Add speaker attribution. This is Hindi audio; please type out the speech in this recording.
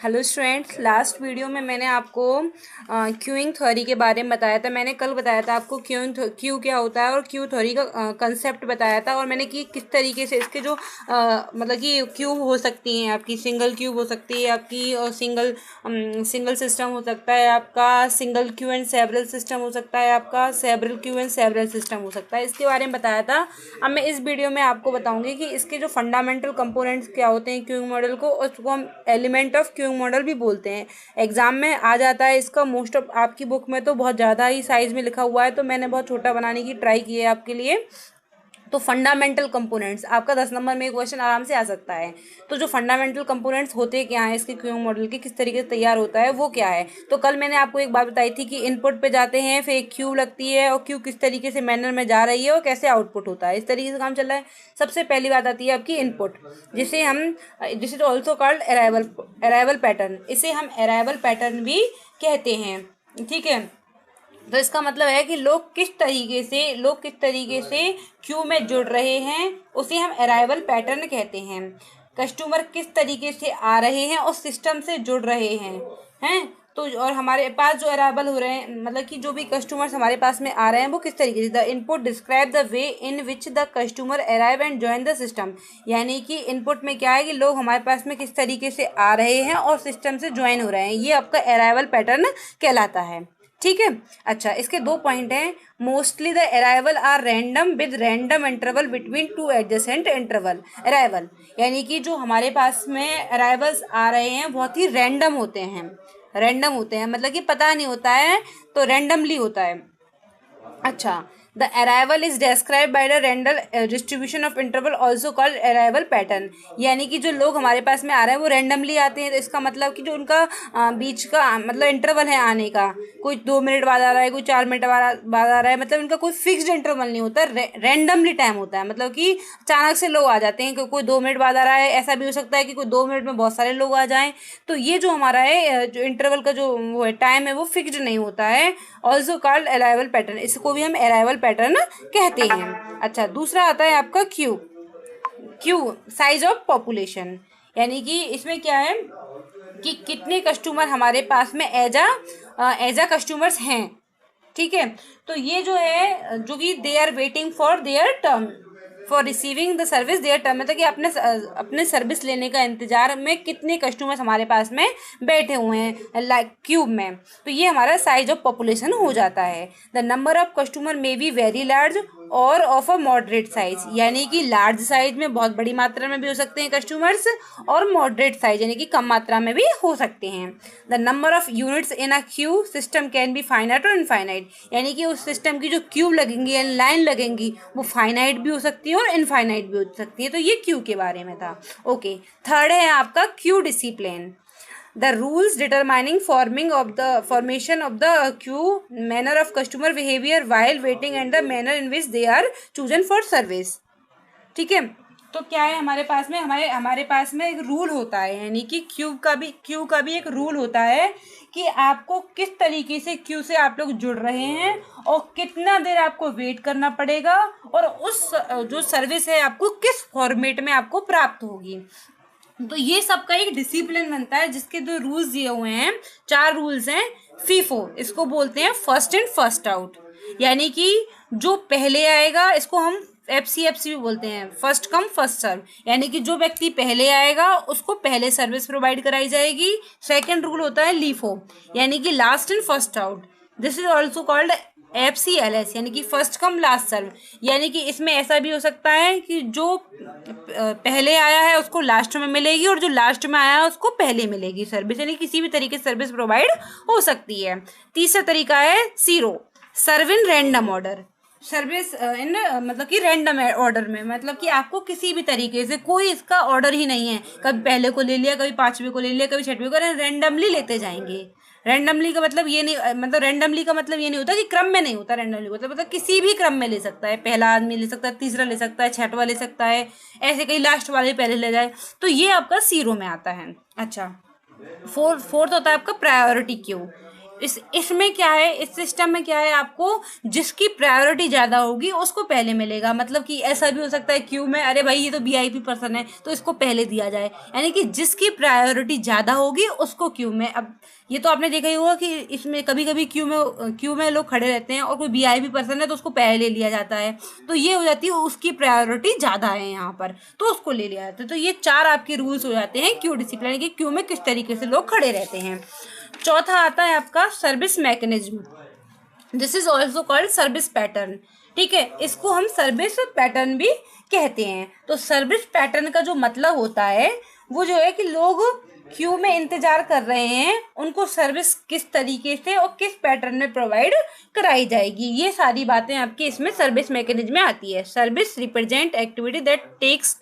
Speaker 1: हेलो स्टूडेंट्स, लास्ट वीडियो में मैंने आपको क्यूइंग थ्योरी के बारे में बताया था। मैंने कल बताया था आपको क्यू क्या होता है और क्यू थ्योरी का कंसेप्ट बताया था। और मैंने कि किस तरीके से इसके जो मतलब कि क्यूब हो सकती हैं, आपकी सिंगल क्यूब हो सकती है, आपकी सिंगल सिस्टम हो सकता है, आपका single Q and several system हो सकता है, आपका several Q and several system हो सकता है। इसके बारे में बताया था। अब मैं इस वीडियो में आपको बताऊंगी कि इसके जो फंडामेंटल कंपोनेंट्स क्या होते हैं क्यूइंग मॉडल को, उसको हम एलिमेंट ऑफ क्यूइंग मॉडल भी बोलते हैं। एग्जाम में आ जाता है इसका। मोस्ट ऑफ आपकी बुक में तो बहुत ज़्यादा ही साइज में लिखा हुआ है, तो मैंने बहुत छोटा बनाने की ट्राई की है आपके लिए। तो फंडामेंटल कंपोनेंट्स आपका 10 नंबर में एक क्वेश्चन आराम से आ सकता है। तो जो फंडामेंटल कंपोनेंट्स होते क्या हैं इसके क्यूइंग मॉडल के, किस तरीके से तैयार होता है, वो क्या है। तो कल मैंने आपको एक बात बताई थी कि इनपुट पे जाते हैं, फिर एक क्यू लगती है और क्यू किस तरीके से मैनर में जा रही है और कैसे आउटपुट होता है, इस तरीके से काम चल रहा है। सबसे पहली बात आती है आपकी इनपुट, जिसे ऑल्सो कॉल्ड अराइवल पैटर्न। इसे हम अराइवल पैटर्न भी कहते हैं। ठीक है। तो इसका मतलब है कि लोग किस तरीके से क्यू में जुड़ रहे हैं, उसे हम अराइवल पैटर्न कहते हैं। कस्टमर किस तरीके से आ रहे हैं और सिस्टम से जुड़ रहे हैं। तो और हमारे पास जो अराइवल हो रहे हैं, मतलब कि जो भी कस्टमर्स हमारे पास में आ रहे हैं, वो किस तरीके से, the input describe the way in which the customer arrive and join the system. यानी कि इनपुट में क्या है कि लोग हमारे पास में किस तरीके से आ रहे हैं और सिस्टम से ज्वाइन हो रहे हैं, ये आपका अराइवल पैटर्न कहलाता है। ठीक है। अच्छा, इसके दो पॉइंट हैं। Mostly the arrival are random with random interval between two adjacent interval arrival. यानी कि जो हमारे पास में अराइवल्स आ रहे हैं बहुत ही रैंडम होते हैं, मतलब कि पता नहीं होता है, तो रैंडमली होता है। अच्छा, the arrival is describe by the random distribution of interval also called arrival pattern. यानी कि जो लोग हमारे पास में आ रहे हैं वो रैंडमली आते हैं, तो इसका मतलब कि जो उनका बीच का मतलब इंटरवल है आने का, कोई 2 मिनट बाद आ रहा है, कोई 4 मिनट बाद आ रहा है, मतलब इनका कोई फिक्स्ड इंटरवल नहीं होता, रैंडमली टाइम होता है। मतलब कि अचानक से लोग आ जाते हैं, कोई 2 मिनट बाद आ रहा है, ऐसा भी हो सकता है कि कोई 2 मिनट में बहुत सारे लोग आ जाएं। तो ये जो हमारा है, जो इंटरवल का जो वो है टाइम है, वो फिक्स्ड नहीं होता है। ऑल्सो कॉल्ड अराइवल पैटर्न, इसको भी हम अराइवल पैटर्न कहते हैं। अच्छा, दूसरा आता है आपका Q. Queue size of population, यानी कि इसमें क्या है कि कितने कस्टमर हमारे पास में एज अ कस्टमर्स हैं। ठीक है। तो ये जो है, जो कि they are waiting for their turn for receiving the service their term, मतलब कि अपने सर्विस लेने का इंतजार में कितने कस्टमर्स हमारे पास में बैठे हुए हैं लाइक क्यूब में। तो ये हमारा साइज ऑफ पॉपुलेशन हो जाता है। The number of customer may be very large और ऑफ अ मॉडरेट साइज, यानी कि लार्ज साइज में बहुत बड़ी मात्रा में भी हो सकते हैं कस्टमर्स, और मॉडरेट साइज यानी कि कम मात्रा में भी हो सकते हैं। The number of units in a Q system can be finite और इनफाइनाइट, यानी कि उस सिस्टम की जो क्यूब लगेंगी या लाइन लगेंगी वो फाइनाइट भी हो सकती है और इनफाइनाइट भी हो सकती है। तो ये क्यू के बारे में था। ओके। थर्ड है आपका Q discipline. The rules determining formation of the queue, manner of customer behavior while waiting and the manner in which they are chosen for service। ठीक है। तो क्या है हमारे पास में, हमारे पास में एक रूल होता है, यानी कि क्यू का भी एक रूल होता है कि आपको किस तरीके से क्यू से आप लोग जुड़ रहे हैं और कितना देर आपको वेट करना पड़ेगा, और उस जो सर्विस है आपको किस फॉर्मेट में आपको प्राप्त होगी। तो ये सबका एक डिसिप्लिन बनता है, जिसके दो रूल्स दिए हुए हैं, 4 रूल्स हैं। फीफो इसको बोलते हैं, फर्स्ट इन फर्स्ट आउट, यानी कि जो पहले आएगा इसको हम FCFC भी बोलते हैं, फर्स्ट कम फर्स्ट सर्व, यानी कि जो व्यक्ति पहले आएगा उसको पहले सर्विस प्रोवाइड कराई जाएगी। सेकंड रूल होता है लीफो, यानी कि last in first out. This is also called FCLS, यानी कि फर्स्ट कम लास्ट सर्व, यानी कि इसमें ऐसा भी हो सकता है कि जो पहले आया है उसको लास्ट में मिलेगी और जो लास्ट में आया है उसको पहले मिलेगी सर्विस, यानी किसी भी तरीके से सर्विस प्रोवाइड हो सकती है। तीसरा तरीका है SIRO, serve in random order. Service in मतलब कि रैंडम ऑर्डर में, मतलब कि आपको किसी भी तरीके से कोई इसका ऑर्डर ही नहीं है, कभी पहले को ले लिया, कभी पांचवे को ले लिया, कभी छठवें को, रैंडमली लेते जाएंगे। रैंडमली का मतलब ये नहीं, मतलब रैंडमली का मतलब ये नहीं होता कि क्रम में नहीं होता, रैंडमली मतलब किसी भी क्रम में ले सकता है, पहला आदमी ले सकता है, तीसरा ले सकता है, छठवा ले सकता है, ऐसे कहीं लास्ट वाले पहले ले जाए, तो ये आपका सीरो में आता है। अच्छा, फोर्थ होता है आपका प्रायोरिटी क्यू। इसमें क्या है, इस सिस्टम में क्या है, आपको जिसकी प्रायोरिटी ज़्यादा होगी उसको पहले मिलेगा। मतलब कि ऐसा भी हो सकता है क्यू में, अरे भाई ये तो वीआईपी पर्सन है तो इसको पहले दिया जाए, यानी कि जिसकी प्रायोरिटी ज़्यादा होगी उसको क्यू में। अब ये तो आपने देखा ही होगा कि इसमें कभी कभी क्यू में लोग खड़े रहते हैं और कोई वीआईपी पर्सन है तो उसको पहले ले लिया जाता है, तो ये हो जाती है उसकी प्रायोरिटी ज़्यादा है यहाँ पर, तो उसको ले लिया जाता है। तो ये 4 आपके रूल्स हो जाते हैं क्यू डिसिप्लिन कि क्यू में किस तरीके से लोग खड़े रहते हैं। चौथा आता है आपका service mechanism, this is also called service pattern. ठीक है, इसको हम सर्विस पैटर्न भी कहते हैं। तो सर्विस पैटर्न का जो मतलब होता है वो जो है कि लोग क्यू में इंतजार कर रहे हैं, उनको सर्विस किस तरीके से और किस पैटर्न में प्रोवाइड कराई जाएगी, ये सारी बातें आपकी इसमें सर्विस मैकेनिज्म में आती है। Service represent activity that takes